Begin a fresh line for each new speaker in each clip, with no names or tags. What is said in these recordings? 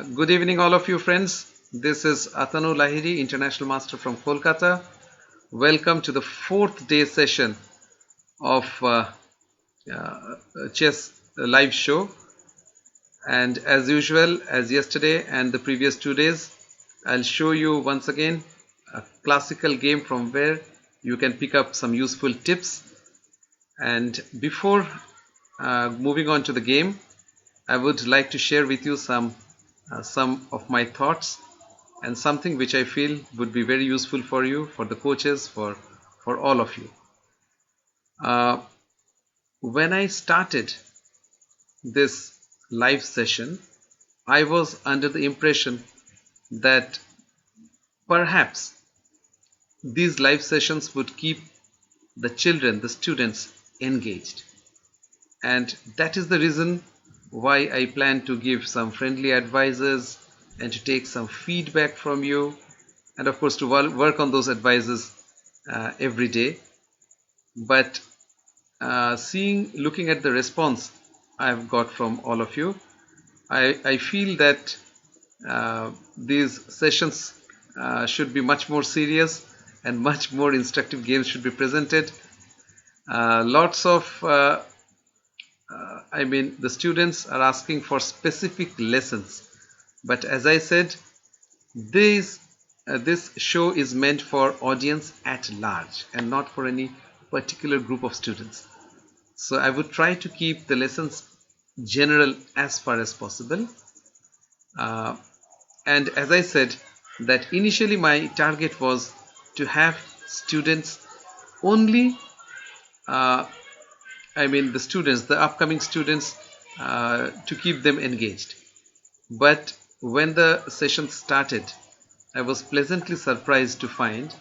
Good evening, all of you friends. This is Atanu Lahiri, International Master from Kolkata. Welcome to the fourth day session of chess live show. And as usual, as yesterday and the previous 2 days, I'll show you once again a classical game from where you can pick up some useful tips. And before moving on to the game, I would like to share with you some of my thoughts and something which I feel would be very useful for you, for the coaches, for all of you. When I started this live session, I was under the impression that perhaps these live sessions would keep the children, the students, engaged. And that is the reason why I plan to give some friendly advices and to take some feedback from you, and of course to work on those advices every day. But looking at the response I've got from all of you, I feel that these sessions should be much more serious and much more instructive games should be presented. Lots of the students are asking for specific lessons, but as I said, this show is meant for audience at large and not for any particular group of students. So I would try to keep the lessons general as far as possible. And as I said, that initially my target was to have students only the upcoming students, to keep them engaged. But when the session started, I was pleasantly surprised to find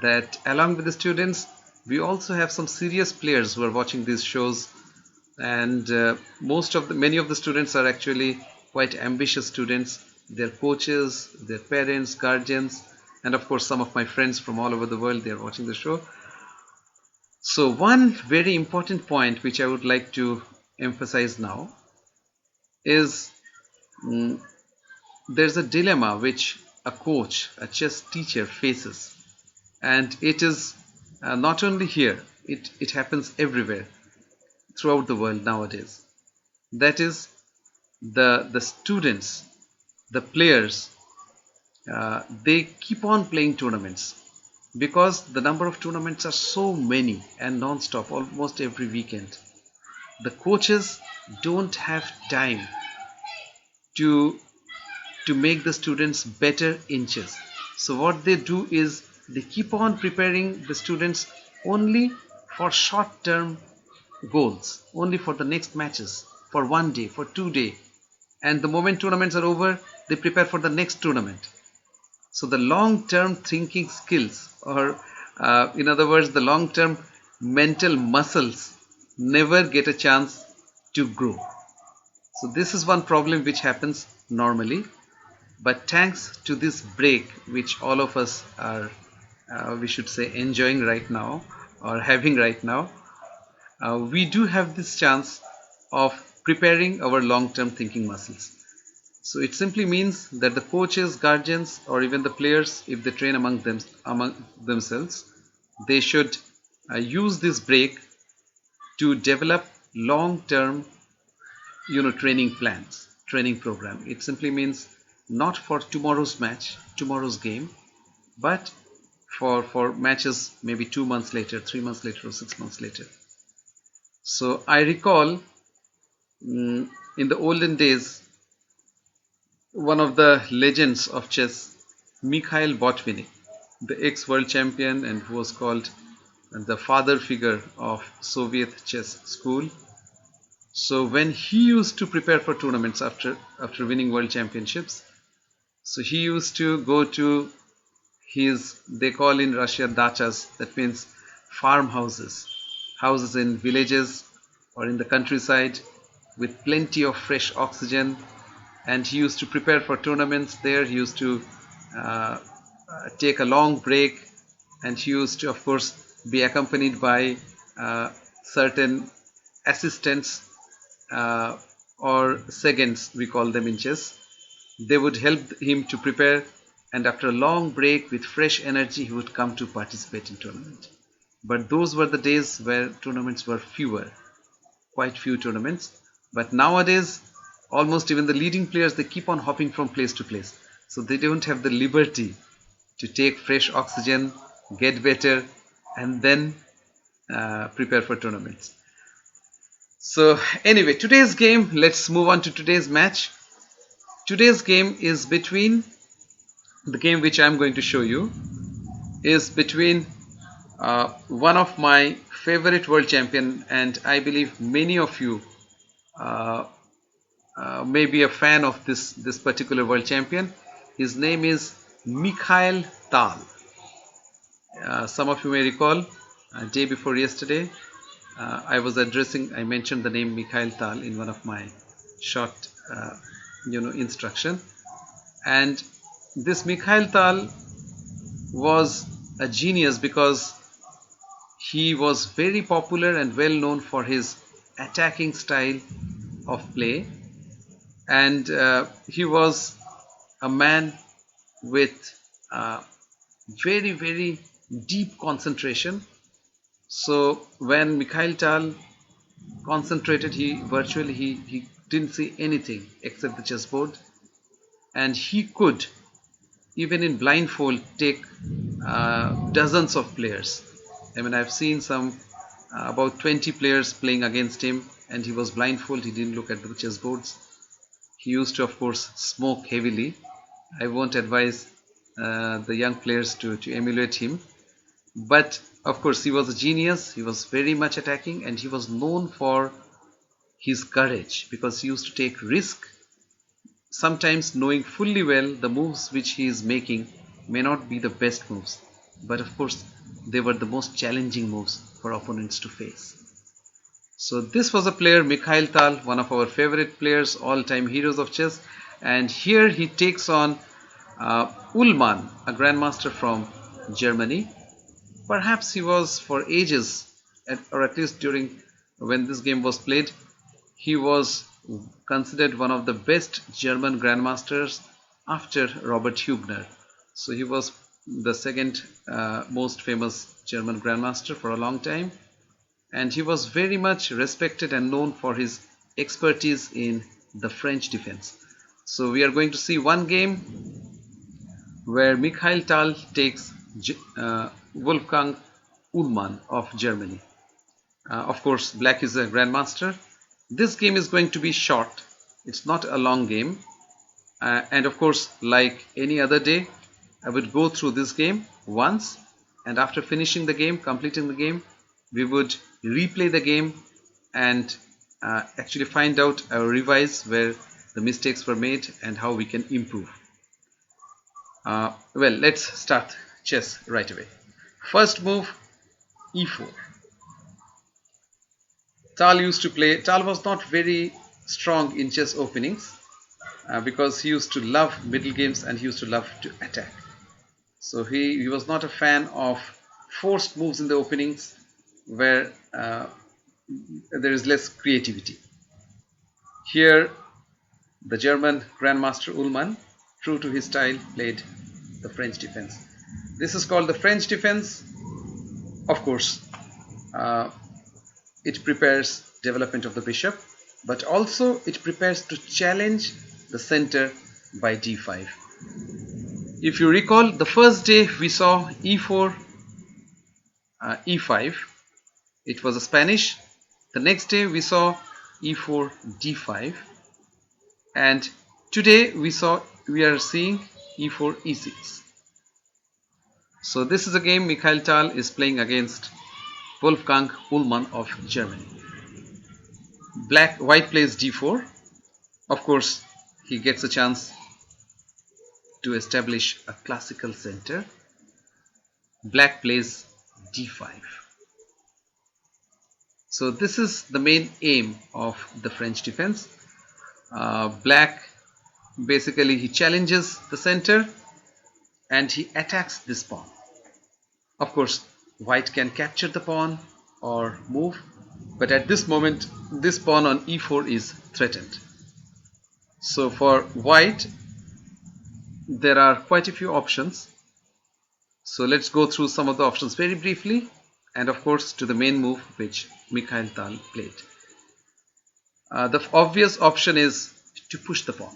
that along with the students, we also have some serious players who are watching these shows, and many of the students are actually quite ambitious students. Their coaches, their parents, guardians, and of course some of my friends from all over the world, they are watching the show. So one very important point which I would like to emphasize now is there's a dilemma which a coach, a chess teacher faces, and it is not only here, it happens everywhere throughout the world nowadays. That is, the students, the players, they keep on playing tournaments because the number of tournaments are so many and non-stop almost every weekend. The coaches don't have time to make the students better in chess. So what they do is they keep on preparing the students only for short-term goals, only for the next matches, for 1 day, for 2 days, and the moment tournaments are over, they prepare for the next tournament. So the long-term thinking skills, or in other words, the long-term mental muscles never get a chance to grow. So this is one problem which happens normally. But thanks to this break, which all of us are, we should say, enjoying right now or having right now, we do have this chance of preparing our long-term thinking muscles. So it simply means that the coaches, guardians, or even the players, if they train among themselves, they should use this break to develop long-term, training plans, training program. It simply means not for tomorrow's match, tomorrow's game, but for matches maybe 2 months later, 3 months later, or 6 months later. So I recall in the olden days, one of the legends of chess, Mikhail, the ex-world champion and who was called the father figure of Soviet chess school. So when he used to prepare for tournaments after winning world championships, so he used to go to they call in Russia dachas, that means farmhouses, houses in villages or in the countryside with plenty of fresh oxygen, and he used to prepare for tournaments there. He used to take a long break, and he used to, of course, be accompanied by certain assistants or seconds, we call them in chess. They would help him to prepare, and after a long break with fresh energy he would come to participate in tournament. But those were the days where tournaments were fewer, quite few tournaments. But nowadays almost even the leading players, they keep on hopping from place to place, so they don't have the liberty to take fresh oxygen, get better, and then prepare for tournaments. So anyway, today's game, let's move on to today's match. Today's game is between, the game which I'm going to show you is between one of my favorite world champion, and I believe many of you may be a fan of this particular world champion. His name is Mikhail Tal. Some of you may recall, day before yesterday, I mentioned the name Mikhail Tal in one of my short instruction. And this Mikhail Tal was a genius because he was very popular and well known for his attacking style of play, and he was a man with very, very deep concentration. So when Mikhail Tal concentrated, he didn't see anything except the chessboard, and he could, even in blindfold, take dozens of players. I mean, I've seen some about 20 players playing against him, and he was blindfold. He didn't look at the chessboards. He used to, of course, smoke heavily. I won't advise the young players to emulate him. But of course, he was a genius. He was very much attacking, and he was known for his courage because he used to take risk, sometimes knowing fully well the moves which he is making may not be the best moves, but of course they were the most challenging moves for opponents to face. So this was a player, Mikhail Tal, one of our favorite players, all-time heroes of chess, and here he takes on Uhlmann, a grandmaster from Germany. Perhaps he was, for ages, or at least during when this game was played, he was considered one of the best German grandmasters after Robert Hübner. So he was the second most famous German grandmaster for a long time, and he was very much respected and known for his expertise in the French defense. So we are going to see one game where Mikhail Tal takes Wolfgang Uhlmann of Germany. Of course, black is a grandmaster. This game is going to be short. It's not a long game. And of course, like any other day, I would go through this game once, and after finishing the game, completing the game, we would replay the game and actually find out or revise where the mistakes were made and how we can improve. Well, let's start chess right away. First move, e4. Tal was not very strong in chess openings because he used to love middle games and he used to love to attack. So he was not a fan of forced moves in the openings where there is less creativity. Here, the German grandmaster Uhlmann, true to his style, played the French defense. This is called the French defense. Of course, it prepares development of the bishop, but also it prepares to challenge the center by d5. If you recall, the first day we saw e4, e5. It was a Spanish. The next day we saw e4, d5, and today we are seeing e4, e6. So this is a game Mikhail Tal is playing against Wolfgang Uhlmann of Germany. White plays d4. Of course, he gets a chance to establish a classical center. Black plays d5. So this is the main aim of the French defense. Black, basically, he challenges the center and he attacks this pawn. Of course, white can capture the pawn or move, but at this moment this pawn on e4 is threatened. So for white, there are quite a few options. So let's go through some of the options very briefly, and of course to the main move which Mikhail Tal played. The obvious option is to push the pawn.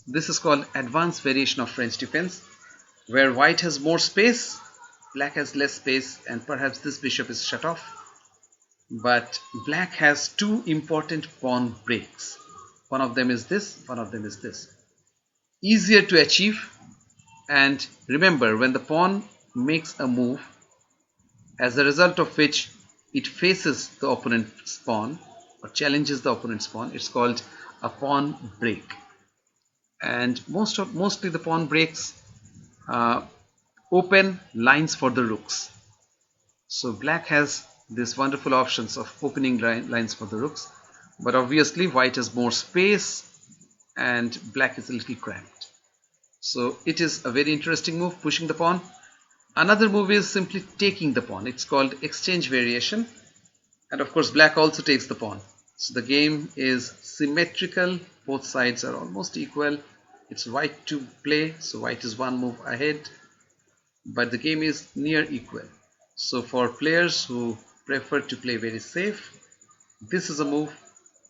This is called advanced variation of French defense, where white has more space, black has less space, and perhaps this bishop is shut off. But black has two important pawn breaks. One of them is this, one of them is this. Easier to achieve, and remember, when the pawn makes a move, as a result of which it faces the opponent's pawn or challenges the opponent's pawn, it's called a pawn break. And mostly the pawn breaks open lines for the rooks. So black has these wonderful options of opening lines for the rooks, but obviously white has more space and black is a little cramped. So it is a very interesting move, pushing the pawn. Another move is simply taking the pawn. It's called exchange variation, and of course black also takes the pawn. So the game is symmetrical, both sides are almost equal. It's white to play, so white is one move ahead, but the game is near equal. So for players who prefer to play very safe, this is a move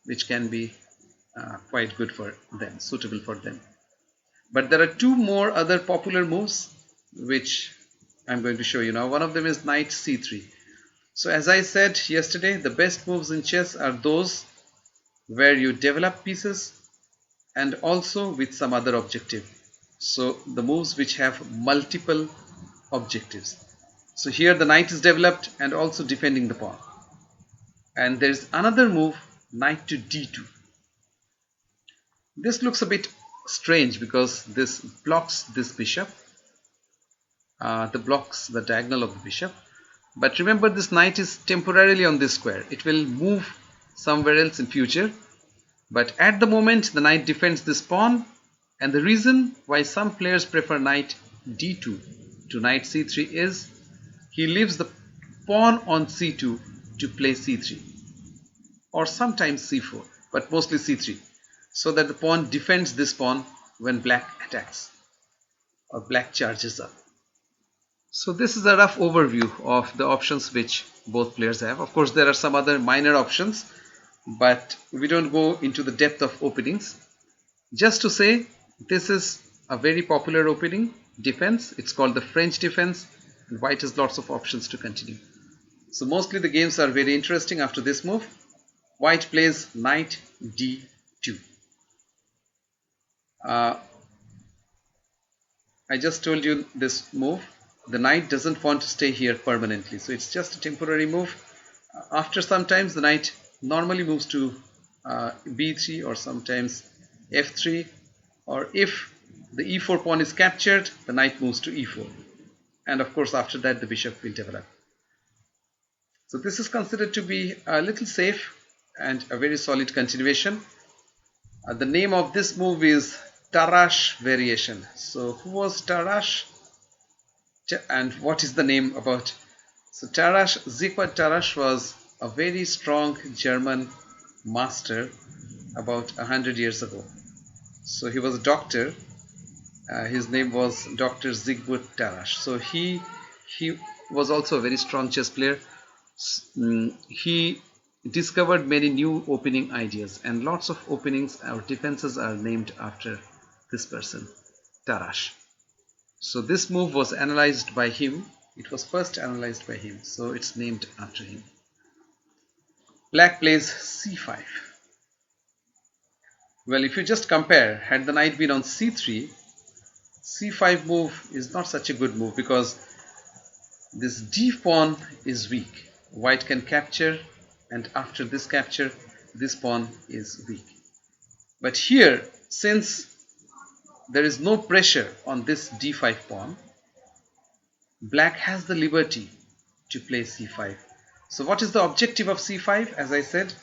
which can be quite good for them, suitable for them. But there are two more other popular moves which I'm going to show you now. One of them is knight c3. So as I said yesterday, the best moves in chess are those where you develop pieces and also with some other objective. So the moves which have multiple objectives. So here the knight is developed and also defending the pawn. And there is another move, knight to d2. This looks a bit strange because this blocks this bishop. Blocks the diagonal of the bishop. But remember, this knight is temporarily on this square. It will move somewhere else in future. But at the moment, the knight defends this pawn. And the reason why some players prefer knight d2 to knight c3 is he leaves the pawn on c2 to play c3. Or sometimes c4, but mostly c3. So that the pawn defends this pawn when black attacks or black charges up. So this is a rough overview of the options which both players have. Of course, there are some other minor options, but we don't go into the depth of openings. Just to say, this is a very popular opening defense. It's called the French defense, and white has lots of options to continue. So mostly the games are very interesting after this move. White plays knight d2. I just told you this move. The knight doesn't want to stay here permanently, so it's just a temporary move. After some time, the knight normally moves to b3 or sometimes f3, or if the e4 pawn is captured, the knight moves to e4, and of course after that the bishop will develop. So this is considered to be a little safe and a very solid continuation. The name of this move is Tarrasch variation. So who was Tarrasch? And what is the name about? So Tarrasch, Siegfried Tarrasch was a very strong German master about 100 years ago. So he was a doctor. His name was Dr. Siegfried Tarrasch. So he was also a very strong chess player. He discovered many new opening ideas, and lots of openings or defenses are named after this person, Tarrasch. So this move was analyzed by him. It was first analyzed by him, so it's named after him. Black plays c5. Well, if you just compare, had the knight been on c3, c5 move is not such a good move because this d pawn is weak. White can capture, and after this capture, this pawn is weak. But here, since there is no pressure on this d5 pawn, black has the liberty to play c5. So what is the objective of c5? As I said,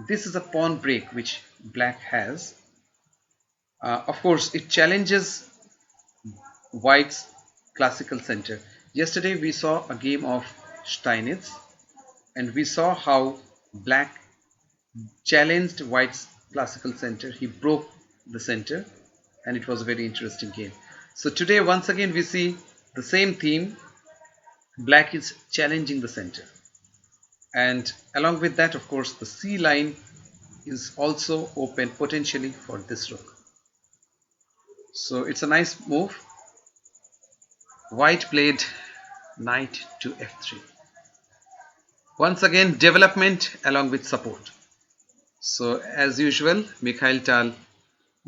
this is a pawn break which black has. Of course, it challenges white's classical center. Yesterday we saw a game of Steinitz, and we saw how black challenged white's classical center. He broke the center, and it was a very interesting game. So today once again we see the same theme. Black is challenging the center, and along with that, of course, the C line is also open potentially for this rook. So it's a nice move. White played knight to f3. Once again, development along with support. So as usual, Mikhail Tal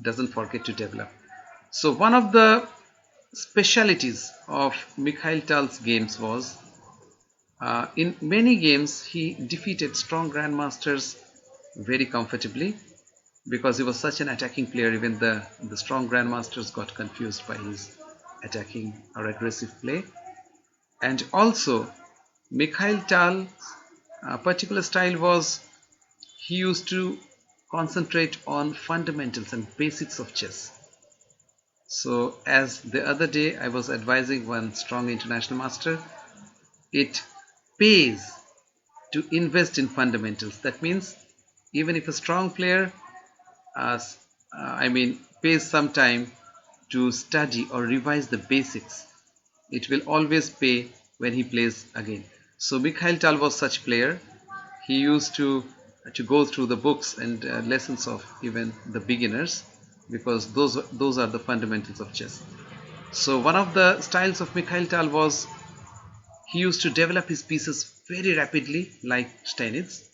doesn't forget to develop. So one of the specialities of Mikhail Tal's games was in many games he defeated strong grandmasters very comfortably, because he was such an attacking player. Even the strong grandmasters got confused by his attacking or aggressive play. And also Mikhail Tal's particular style was he used to concentrate on fundamentals and basics of chess. So as the other day I was advising one strong international master, it pays to invest in fundamentals. That means even if a strong player pays some time to study or revise the basics, it will always pay when he plays again. So Mikhail Tal was such player. He used to go through the books and lessons of even the beginners, because those are the fundamentals of chess. So one of the styles of Mikhail Tal was he used to develop his pieces very rapidly like Steinitz,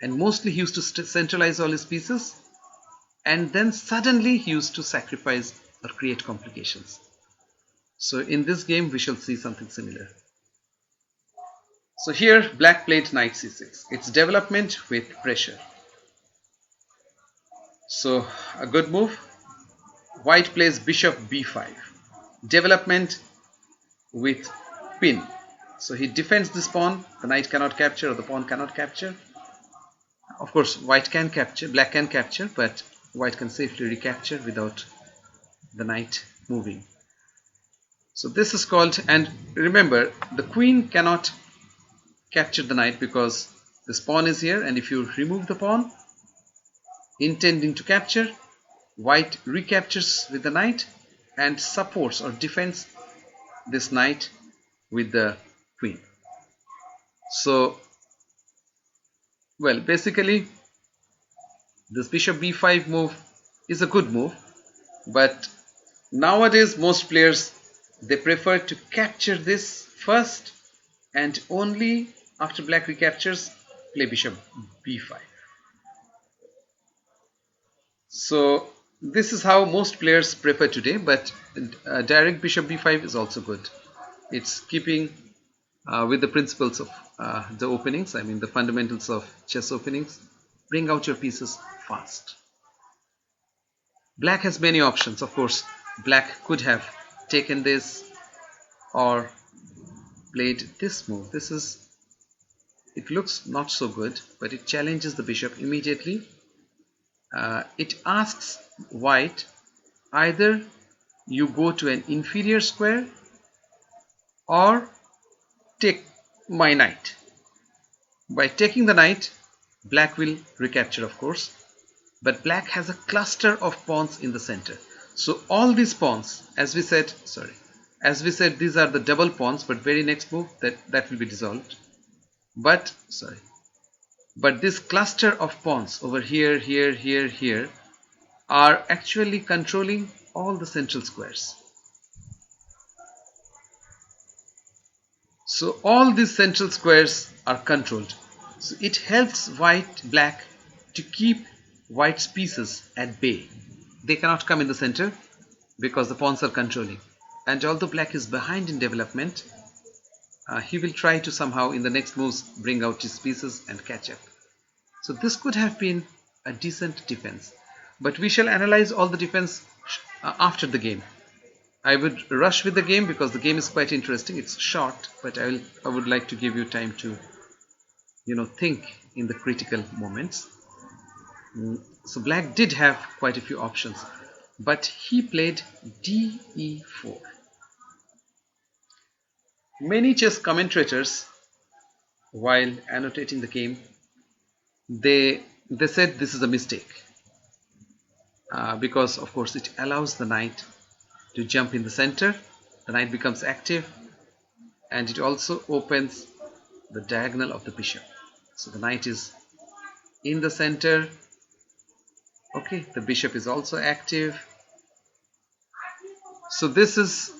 and mostly he used to centralize all his pieces, and then suddenly he used to sacrifice or create complications. So in this game we shall see something similar. So here black played knight c6. It's development with pressure. So a good move. White plays bishop b5. Development with pin. So he defends this pawn. The knight cannot capture, or the pawn cannot capture. Of course white can capture, black can capture, but white can safely recapture without the knight moving. So this is called, and remember, the queen cannot capture the knight because this pawn is here, and if you remove the pawn intending to capture, white recaptures with the knight and supports or defends this knight with the queen. So well, basically this bishop b5 move is a good move, but nowadays most players, they prefer to capture this first, and only after black recaptures play bishop b5. So this is how most players prefer today, but direct bishop b5 is also good. It's keeping with the principles of the openings, the fundamentals of chess openings. Bring out your pieces fast. Black has many options. Of course, black could have taken this or played this move. It looks not so good, but it challenges the bishop immediately. It asks white, either you go to an inferior square or take my knight. By taking the knight, black will recapture, of course, but black has a cluster of pawns in the center. So all these pawns, as we said, these are the double pawns, but very next move that will be dissolved. But this cluster of pawns over here, here, here, here are actually controlling all the central squares. So all these central squares are controlled. So it helps black to keep white's pieces at bay. They cannot come in the center because the pawns are controlling. And although black is behind in development, he will try to somehow in the next moves bring out his pieces and catch up. So this could have been a decent defense, but we shall analyze all the defense after the game. I would rush with the game because the game is quite interesting. It's short, but I would like to give you time to think in the critical moments. So black did have quite a few options, but he played de4. Many chess commentators, while annotating the game, they said this is a mistake. because of course it allows the knight to jump in the center. The knight becomes active, and it also opens the diagonal of the bishop. So the knight is in the center. Okay, the bishop is also active. So this is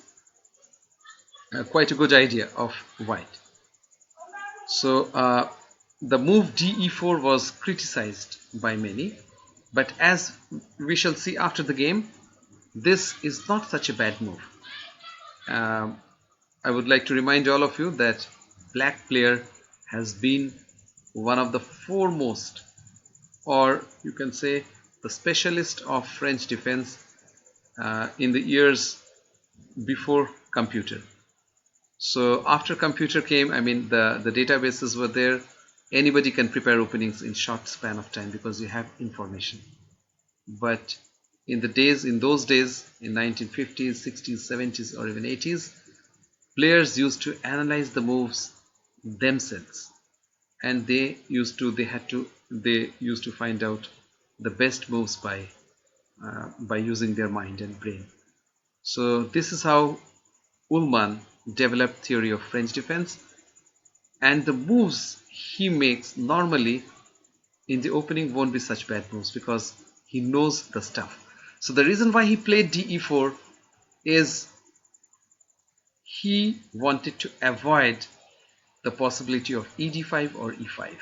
quite a good idea of white. So the move de4 was criticized by many, but as we shall see after the game, this is not such a bad move. I would like to remind all of you that black player has been one of the foremost, or you can say the specialist of French defense in the years before computer. So after computer came, I mean the databases were there. Anybody can prepare openings in short span of time because you have information. But in those days, in 1950s, 60s, 70s, or even 80s, players used to analyze the moves themselves, and they used to find out the best moves by using their mind and brain. So this is how Uhlmann developed theory of French defense, and the moves he makes normally in the opening won't be such bad moves because he knows the stuff. So the reason why he played de4 is he wanted to avoid the possibility of ed5 or e5.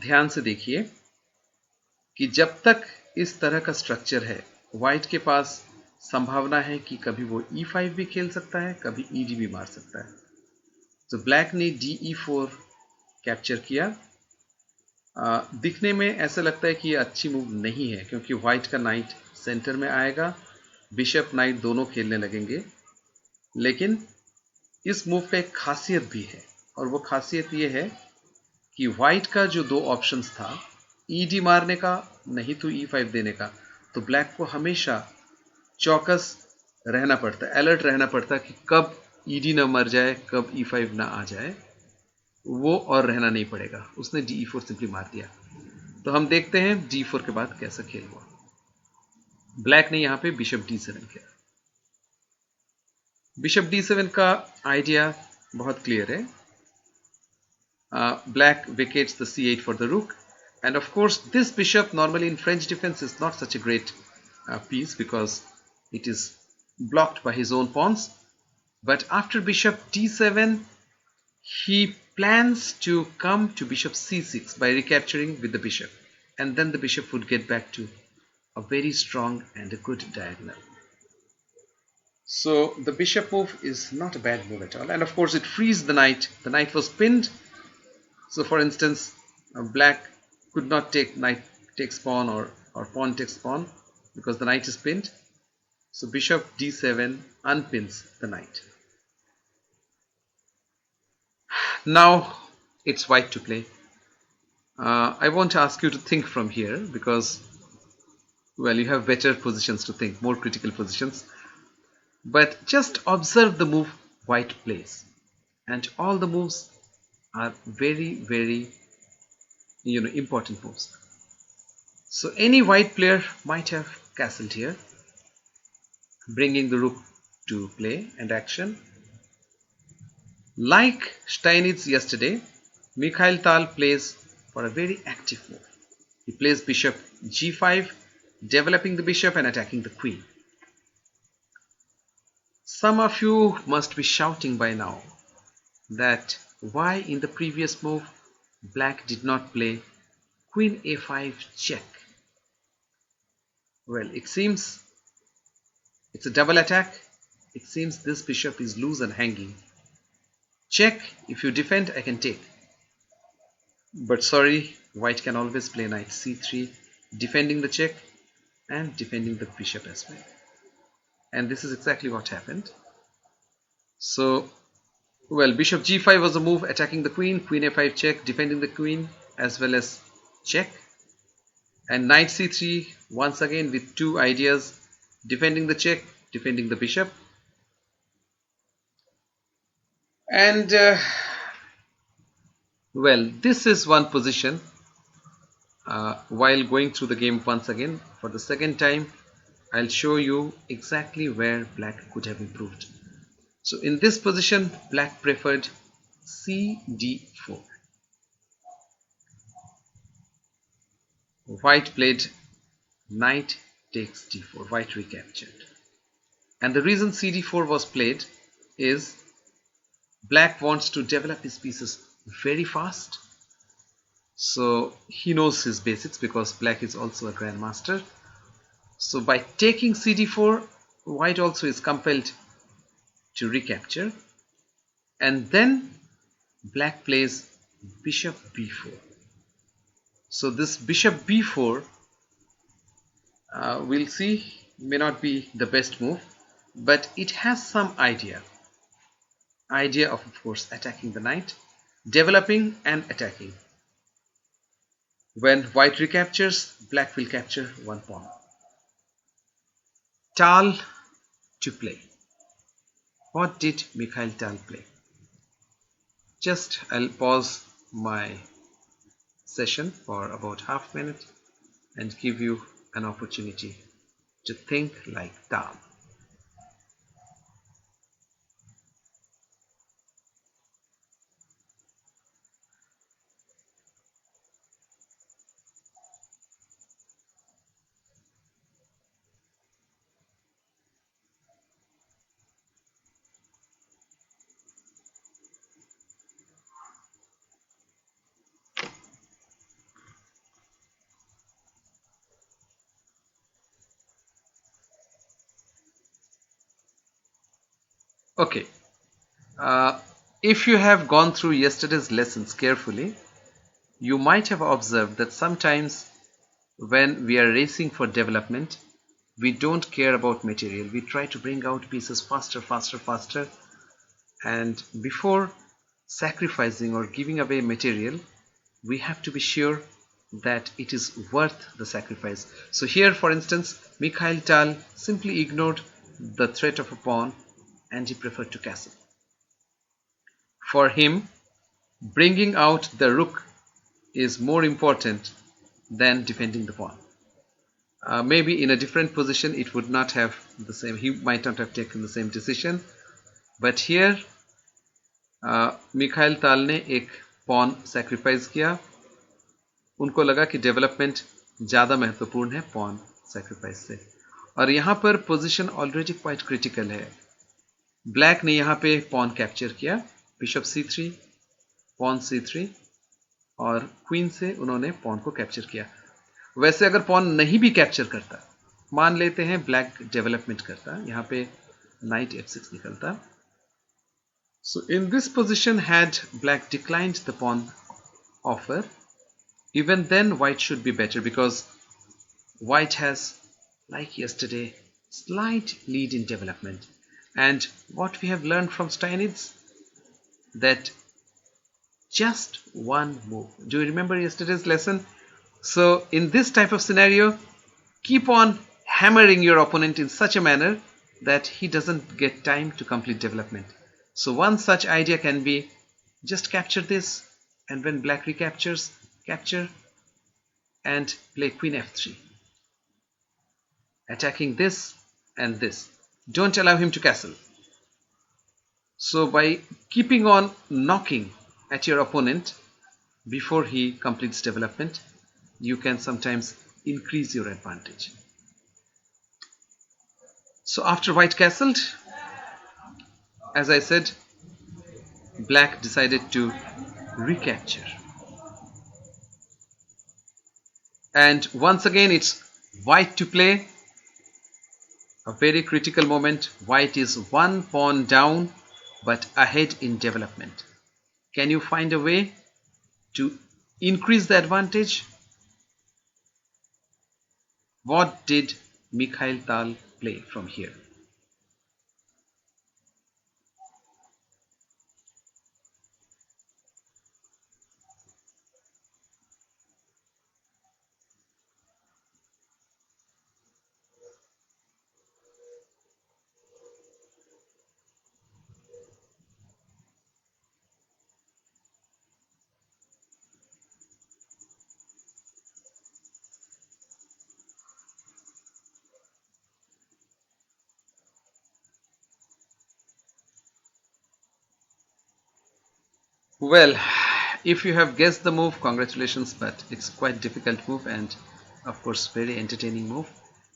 ध्यान से देखिए कि जब तक इस तरह का structure है, व्हाइट के पास संभावना है कि कभी वो e5 भी खेल सकता है, कभी ed भी मार सकता है. तो ब्लैक ने de4 कैप्चर किया. दिखने में ऐसा लगता है कि ये अच्छी मूव नहीं है क्योंकि व्हाइट का नाइट सेंटर में आएगा, बिशप नाइट दोनों खेलने लगेंगे. लेकिन इस मूव का एक खासियत भी है, और वो खासियत ये है कि व्हाइट का जो दो ऑप्शंस था, ईडी मारने का नहीं तो e5 देने का, तो ब्लैक को हमेशा चौकस रहना पड़ता है, अलर्ट रहना पड़ता है कि कब ईडी ना मर जाए, कब e5 ना आ जाए. वो और रहना नहीं पड़ेगा. उसने de4 सिंपली मार दिया. तो हम देखते हैं d4 के बाद कैसा खेल हुआ. ब्लैक ने यहां पे बिशप d7 किया. बिशप d7 का आइडिया बहुत क्लियर है. Black vacates the c8 for the rook, and of course this bishop normally in French defense is not such a great piece because it is blocked by his own pawns. But after bishop d7, he plans to come to bishop c6 by recapturing with the bishop, and then the bishop would get back to a very strong and a good diagonal. So the bishop move is not a bad move at all, and of course it frees the knight. The knight was pinned. So for instance, black could not take knight takes pawn or pawn takes pawn because the knight is pinned. So bishop d7 unpins the knight. Now it's white to play. I won't ask you to think from here because, well, you have better positions to think, more critical positions. But just observe the move white plays, and all the moves are very, very important moves. So any white player might have castled here, bringing the rook to play and action. Like Steinitz yesterday, Mikhail plays for a very active move. He plays bishop g5, developing the bishop and attacking the queen. Some of you must be shouting by now that why in the previous move black did not play queen a5 check. Well, it seems it's a double attack. It seems this bishop is loose and hanging. Check, if you defend, I can take. But sorry, white can always play knight c3, defending the check and defending the bishop as well. And this is exactly what happened. So, well, bishop g5 was a move attacking the queen, queen a5 check, defending the queen as well as check. And knight c3 once again with two ideas, defending the check, defending the bishop. And well, this is one position while going through the game once again for the second time, I'll show you exactly where black could have improved. So in this position, black preferred cd4. White played knight takes d4. White recaptured. And the reason cd4 was played is black wants to develop his pieces very fast. So he knows his basics because black is also a grandmaster. So by taking cd4, white also is compelled to recapture. And then black plays bishop b4. So this bishop b4, we'll see, may not be the best move, but it has some idea of course attacking the knight, developing and attacking. When white recaptures, black will capture one pawn. Tal to play. What did Mikhail Tal play? Just I'll pause my session for about half minute and give you an opportunity to think like Tal. Okay, if you have gone through yesterday's lessons carefully, you might have observed that sometimes when we are racing for development, we don't care about material. We try to bring out pieces faster, faster, faster. And before sacrificing or giving away material, we have to be sure that it is worth the sacrifice. So here, for instance, Mikhail Tal simply ignored the threat of a pawn and he preferred to castle. For him, bringing out the rook is more important than defending the pawn. Maybe in a different position it would not have the same, he might not have taken the same decision, but here Mikhail ताल ने एक pawn sacrifice किया. उनको लगा कि development ज़्यादा महत्वपूर्ण है पॉन सैक्रिफाइस से, और यहाँ पर पोजीशन ऑलरेडी क्वाइट क्रिटिकल है. ब्लैक ने यहाँ पे पॉन कैप्चर किया, बिशप c3, पॉन c3 और क्वीन से उन्होंने पॉन को कैप्चर किया. वैसे अगर पॉन नहीं भी कैप्चर करता, मान लेते हैं ब्लैक डेवलपमेंट करता, यहाँ पे नाइट f6 निकलता. So in this position, had black declined the pawn offer, even then white should be better, because white has, like yesterday, slight lead in development. And what we have learned from Steinitz, that just one move. Do you remember yesterday's lesson? So in this type of scenario, keep on hammering your opponent in such a manner that he doesn't get time to complete development. So one such idea can be, just capture this, and when black recaptures, capture and play queen f3, attacking this and this. Don't allow him to castle. So by keeping on knocking at your opponent before he completes development, you can sometimes increase your advantage. So after white castled, as I said, black decided to recapture. And once again, it's white to play. A very critical moment. White is one pawn down, but ahead in development. Can you find a way to increase the advantage? What did Mikhail Tal play from here? Well, if you have guessed the move, congratulations, but it's quite difficult move and of course very entertaining move.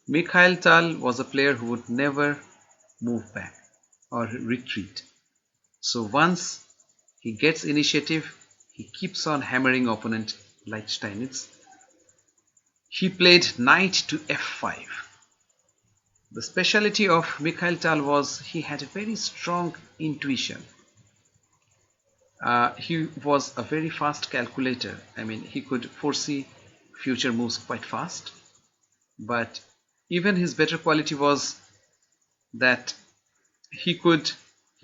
Mikhail Tal was a player who would never move back or retreat. So once he gets initiative, he keeps on hammering opponent like Steinitz. He played knight to f5. The speciality of Mikhail Tal was he had a very strong intuition. He was a very fast calculator. I mean, he could foresee future moves quite fast. But even his better quality was that he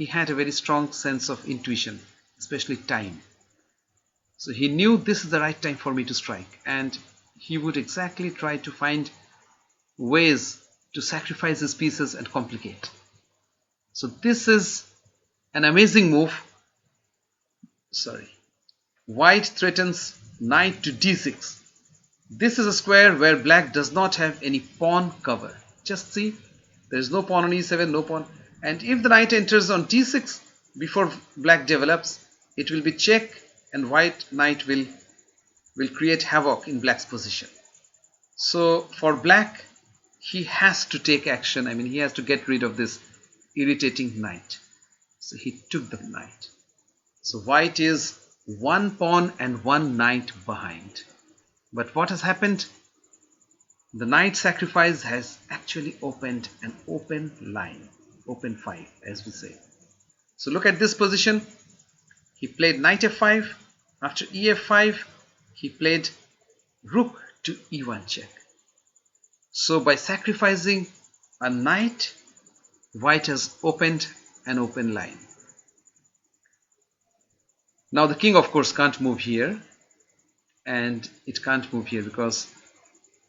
had a very strong sense of intuition, especially time. So he knew this is the right time for me to strike, and he would exactly try to find ways to sacrifice his pieces and complicate. So this is an amazing move. Sorry. White threatens knight to d6. This is a square where black does not have any pawn cover. Just see, there is no pawn on e7, no pawn. And if the knight enters on d6 before black develops, it will be check, and white knight will create havoc in black's position. So for black, he has to take action. I mean, he has to get rid of this irritating knight. So he took the knight. So white is one pawn and one knight behind. But what has happened? The knight sacrifice has actually opened an open line, open 5 as we say. So look at this position. He played knight f5. After ef5, he played rook to e1 check. So by sacrificing a knight, white has opened an open line. Now the king of course can't move here, and it can't move here because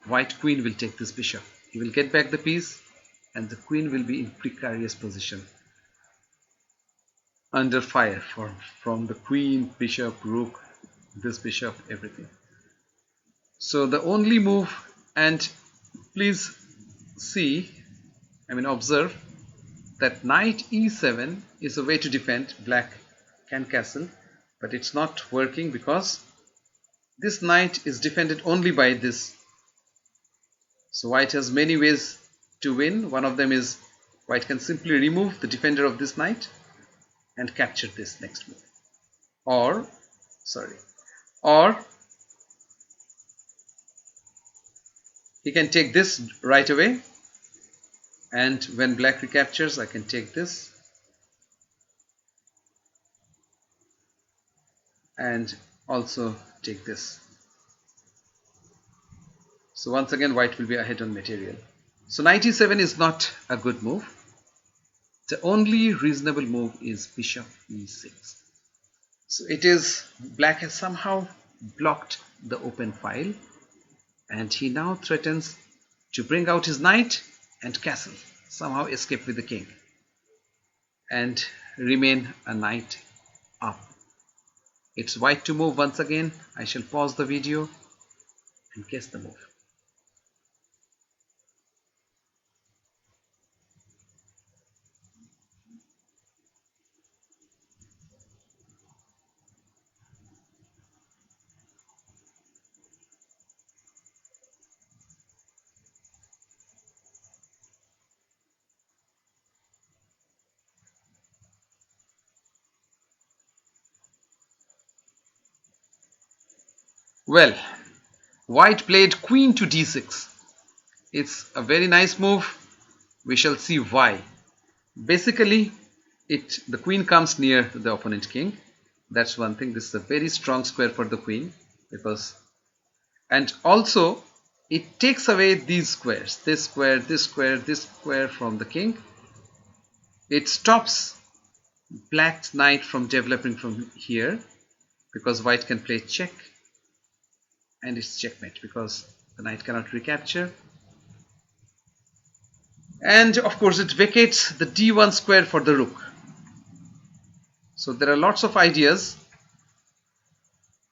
white queen will take this bishop. He will get back the piece and the queen will be in precarious position, under fire from the queen, bishop, rook, this bishop, everything. So the only move, and please see, I mean observe that knight e7 is a way to defend. Black can castle, but it's not working because this knight is defended only by this. So white has many ways to win. One of them is white can simply remove the defender of this knight and capture this next move. Or he can take this right away, and when black recaptures, I can take this and also take this. So once again white will be ahead on material. So knight e7 is not a good move. The only reasonable move is bishop e6. So it is black has somehow blocked the open file, and he now threatens to bring out his knight and castle, somehow escape with the king and remain a knight up. It's white to move once again. I shall pause the video and guess the move. Well, white played queen to d6. It's a very nice move. We shall see why. Basically, the queen comes near the opponent king. That's one thing. This is a very strong square for the queen, because, and also it takes away these squares, this square, this square, this square from the king. It stops black knight from developing from here, because white can play check, and it's checkmate because the knight cannot recapture. And of course it vacates the d1 square for the rook. So there are lots of ideas,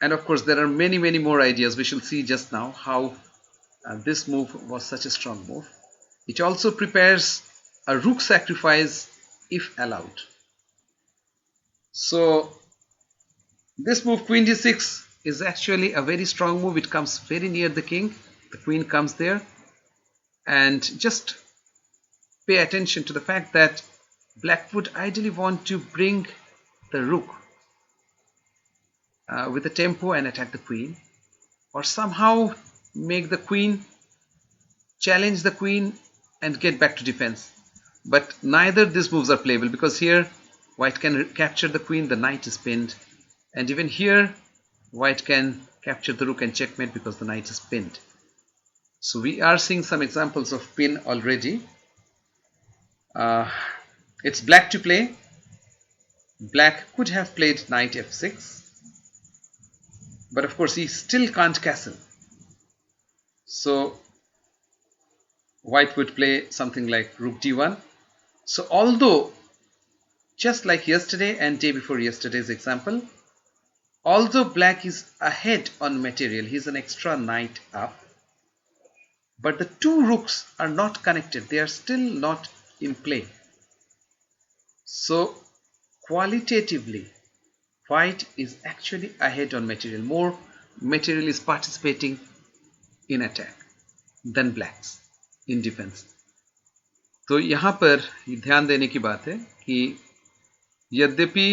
and of course there are many more ideas. We shall see just now how this move was such a strong move. It also prepares a rook sacrifice if allowed. So This move, queen d6, is actually a very strong move. It comes very near the king. The queen comes there. And just pay attention to the fact that black would ideally want to bring the rook with a tempo and attack the queen, or somehow make the queen, challenge the queen and get back to defense. But neither these moves are playable, because here white can capture the queen, the knight is pinned, and even here white can capture the rook and checkmate because the knight is pinned. So we are seeing some examples of pin already. It's black to play. Black could have played knight f6, but of course he still can't castle. So white would play something like rook d1. So although, just like yesterday and day before yesterday's example, although black is ahead on material, he's an extra knight up, but the two rooks are not connected. They are still not in play. So qualitatively, white is actually ahead on material. More material is participating in attack than blacks in defense. तो यहाँ पर ध्यान देने की बात है कि यद्यपि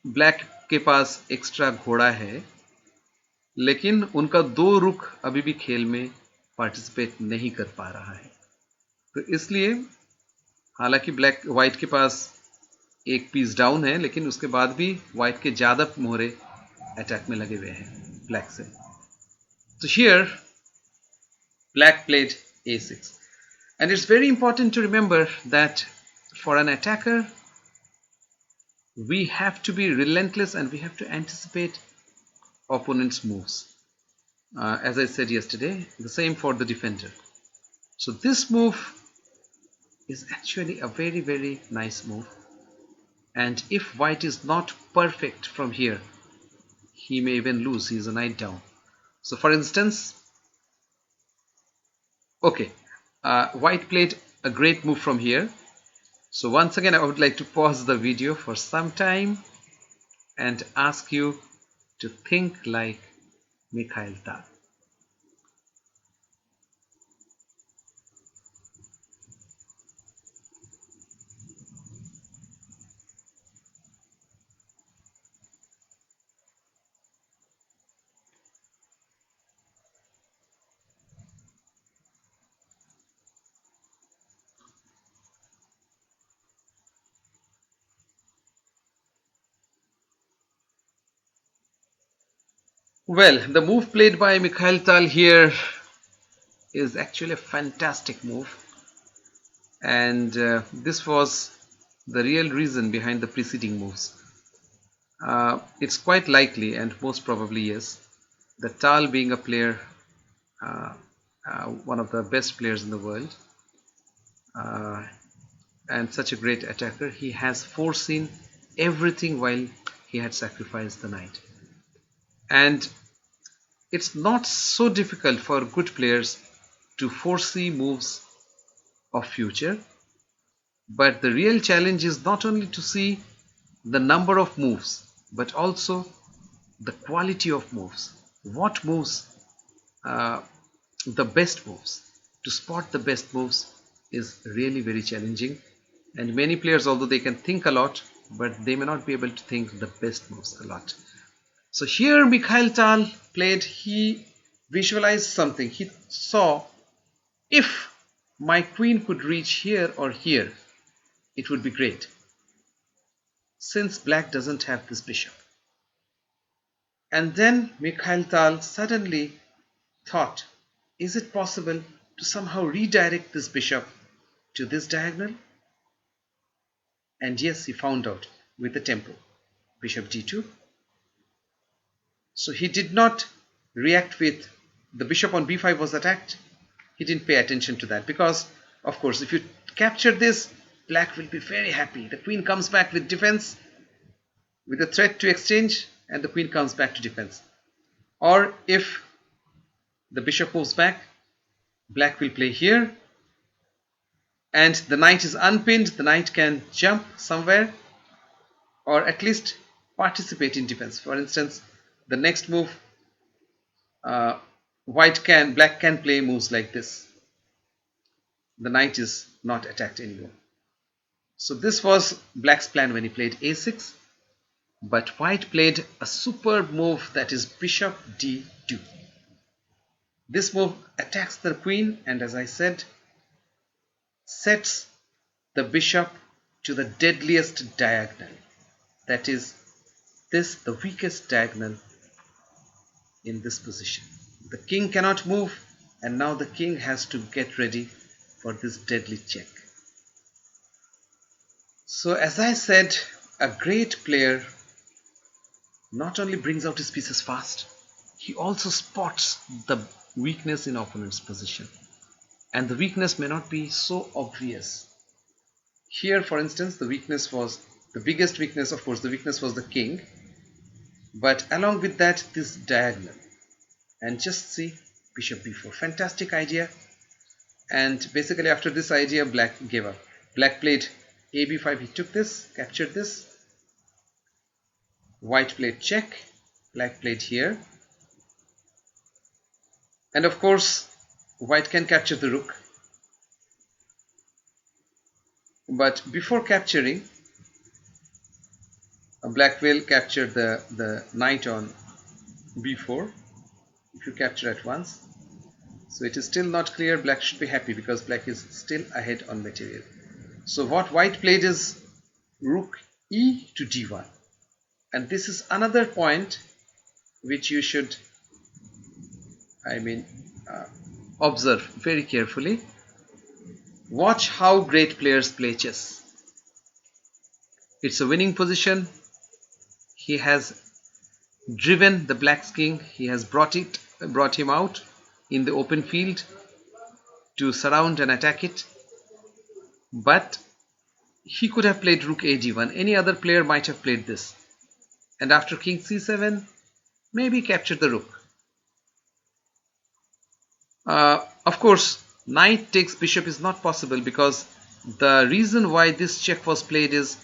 ब्लैक के पास एक्स्ट्रा घोड़ा है, लेकिन उनका दो रुख अभी भी खेल में पार्टिसिपेट नहीं कर पा रहा है. तो इसलिए हालांकि व्हाइट के पास एक पीस डाउन है, लेकिन उसके बाद भी व्हाइट के ज्यादा मोहरे अटैक में लगे हुए हैं ब्लैक से. तो here black played a6. And it's very important to remember that for an attacker, we have to be relentless and we have to anticipate opponent's moves. As I said yesterday, the same for the defender. So this move is actually a very, very nice move. And if white is not perfect from here, he may even lose. He is a knight down. So for instance, okay, white played a great move from here. So once again, I would like to pause the video for some time and ask you to think like Mikhail Tal. Well, the move played by Mikhail Tal here is actually a fantastic move, and this was the real reason behind the preceding moves. It's quite likely, and most probably yes, that Tal, being a player, one of the best players in the world, and such a great attacker, he has foreseen everything while he had sacrificed the knight. And it's not so difficult for good players to foresee moves of future, but the real challenge is not only to see the number of moves, but also the quality of moves. What moves, the best moves. To spot the best moves is really very challenging, and many players, although they can think a lot, but they may not be able to think the best moves a lot. So here Mikhail Tal played, he visualized something. He saw, if my queen could reach here or here, it would be great. Since black doesn't have this bishop. And then Mikhail Tal suddenly thought, is it possible to somehow redirect this bishop to this diagonal? And yes, he found out with the tempo. Bishop d2. So he did not react with the bishop on b5 was attacked. He didn't pay attention to that, because of course if you capture this, black will be very happy. The queen comes back with defense, with a threat to exchange, and the queen comes back to defense. Or if the bishop moves back, black will play here, and the knight is unpinned. The knight can jump somewhere, or at least participate in defense. For instance, the next move, black can play moves like this. The knight is not attacked anymore. So this was black's plan when he played a6, but white played a superb move, that is bishop d2. This move attacks the queen and, as I said, sets the bishop to the deadliest diagonal, that is this, the weakest diagonal in this position. The king cannot move, and now the king has to get ready for this deadly check. So as I said, a great player not only brings out his pieces fast, he also spots the weakness in opponent's position, and the weakness may not be so obvious. Here, for instance, the biggest weakness, of course, the weakness was the king, but along with that, this diagonal. And just see, bishop b4, fantastic idea. And basically after this idea, black gave up. Black played a b5, he took this, captured this. White played check, black played here. And of course, white can capture the rook. But before capturing, black will capture the knight on b4 if you capture at once. So it is still not clear. Black should be happy because black is still ahead on material. So what white played is rook e to d1, and this is another point which you should observe very carefully. Watch how great players play chess. It's a winning position. He has driven the black's king. He has brought him out in the open field to surround and attack it. But he could have played rook a d1. Any other player might have played this. And after king c7, maybe captured the rook. Of course, knight takes bishop is not possible, because the reason why this check was played is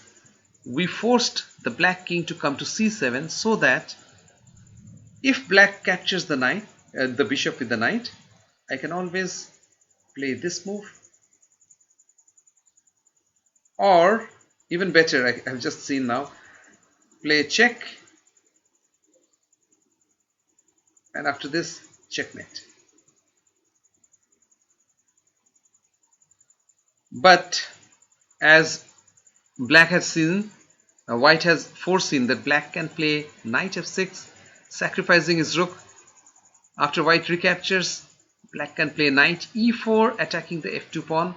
we forced the black king to come to c7, so that if black captures the knight, the bishop with the knight, I can always play this move. Or even better, I have just seen now, play check, and after this, checkmate. But as black has seen, white has foreseen that black can play knight f6, sacrificing his rook. After white recaptures, black can play knight e4, attacking the f2 pawn.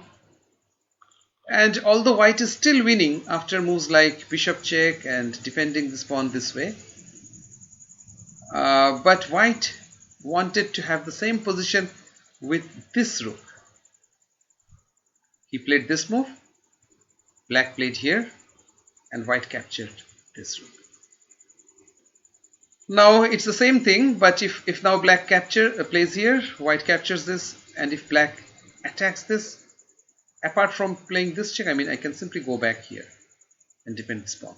And although white is still winning after moves like bishop check and defending this pawn this way, but white wanted to have the same position with this rook. He played this move, black played here, and white captured this rook. Now it's the same thing, but if now black plays here, white captures this, and if black attacks this, apart from playing this check, I can simply go back here and defend this pawn.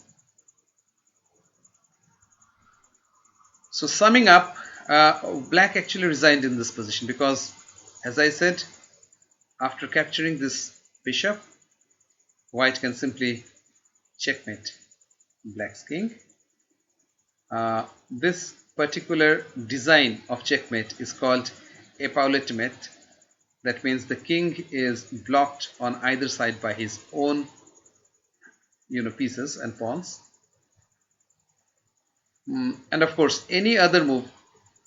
So summing up, black actually resigned in this position because, as I said, after capturing this bishop, white can simply checkmate black's king. This particular design of checkmate is called epaulettemate. That means the king is blocked on either side by his own pieces and pawns. And of course, any other move,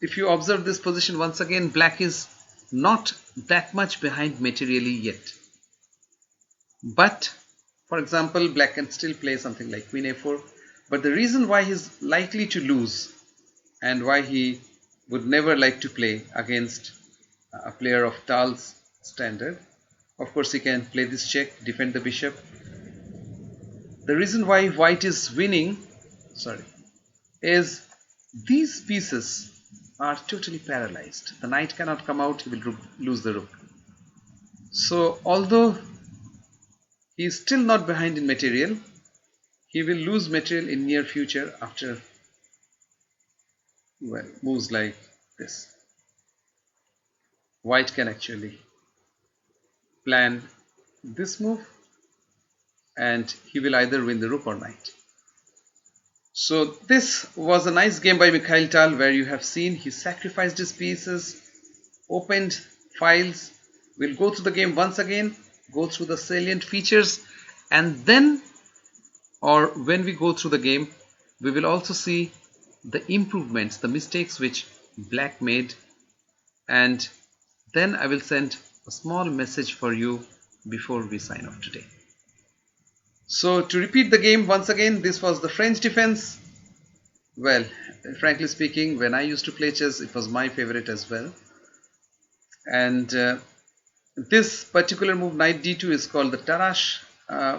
if you observe this position once again, black is not that much behind materially yet. But for example, black can still play something like queen a4, but the reason why he's likely to lose and why he would never like to play against a player of Tal's standard, of course he can play this check, defend the bishop. The reason why white is winning, is these pieces are totally paralyzed. The knight cannot come out, he will lose the rook. So although he is still not behind in material, He will lose material in near future after, well, moves like this. White can actually plan this move and he will either win the rook or knight. So this was a nice game by Mikhail Tal, where you have seen he sacrificed his pieces, opened files. We'll go through the game once again, go through the salient features, and then, or when we go through the game, we will also see the improvements, the mistakes which Black made, and then I will send a small message for you before we sign off today. So to repeat the game once again, this was the French defense. Well, frankly speaking, when I used to play chess, it was my favorite as well. And this particular move, knight d2, is called the Tarrasch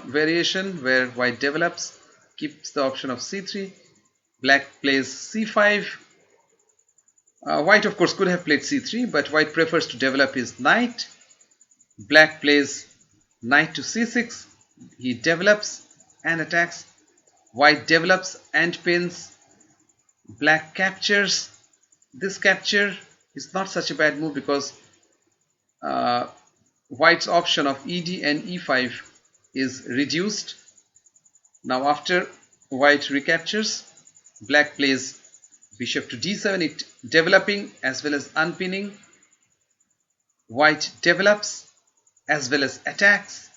variation, where white develops, keeps the option of c3. Black plays c5. White, of course, could have played c3, but white prefers to develop his knight. Black plays knight to c6. He develops and attacks. White develops and pins. Black captures. This capture is not such a bad move because white's option of ed and e5 is reduced. Now after white recaptures, black plays bishop to d7, it developing as well as unpinning. White develops as well as attacks.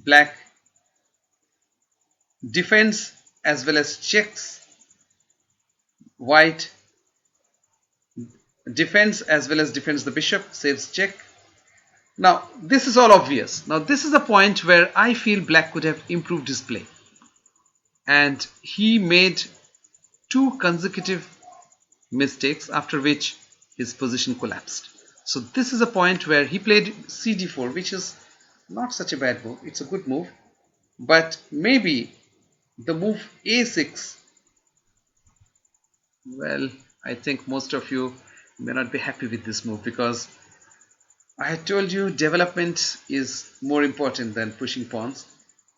Black defends as well as checks. White defends as well as defends the bishop, saves check. Now this is all obvious. Now this is a point where I feel black could have improved his play, and he made two consecutive mistakes, after which his position collapsed. So this is a point where he played cd4, which is not such a bad move. It's a good move, but maybe the move a6, well, I think most of you may not be happy with this move, because I had told you development is more important than pushing pawns.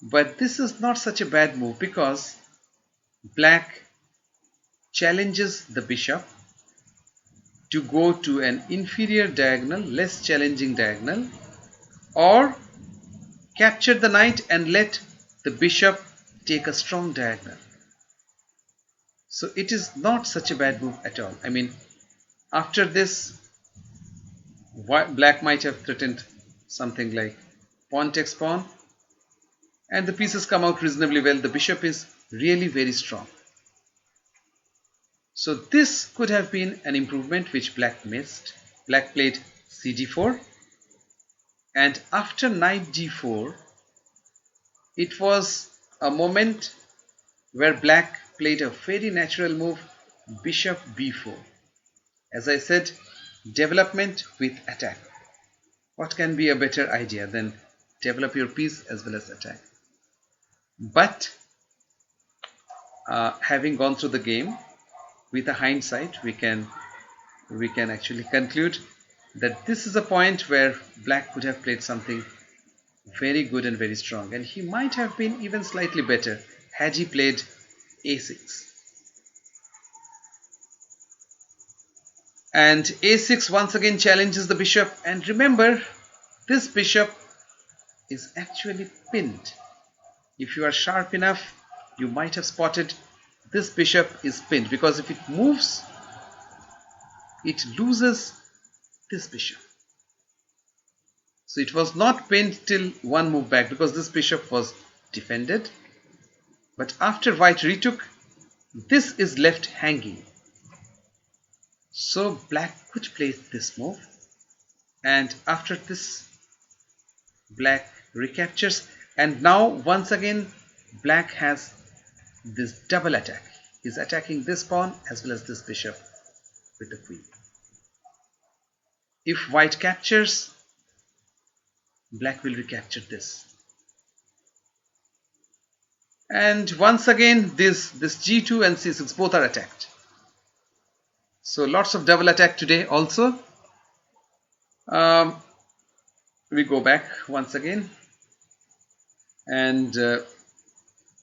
But this is not such a bad move, because black challenges the bishop to go to an inferior diagonal, less challenging diagonal, or capture the knight and let the bishop take a strong diagonal. So it is not such a bad move at all. I mean, after this, black might have threatened something like pawn takes pawn, and the pieces come out reasonably well. The bishop is really very strong. So this could have been an improvement which black missed. Black played cd4, and after knight d4, it was a moment where black played a very natural move, bishop b4. As I said, development with attack. What can be a better idea than develop your piece as well as attack? But having gone through the game, with a hindsight, we can actually conclude that this is a point where black could have played something very good and very strong, and he might have been even slightly better had he played a6. And a6 once again challenges the bishop, and remember, this bishop is actually pinned. If you are sharp enough, you might have spotted this bishop is pinned, because if it moves, it loses this bishop. So it was not pinned till one move back, because this bishop was defended. But after white retook, this is left hanging. So black could play this move, and after this, black recaptures, and now once again black has this double attack. He's attacking this pawn as well as this bishop with the queen. If white captures, black will recapture this. And once again this g2 and c6 both are attacked. So lots of double attack today also. We go back once again, and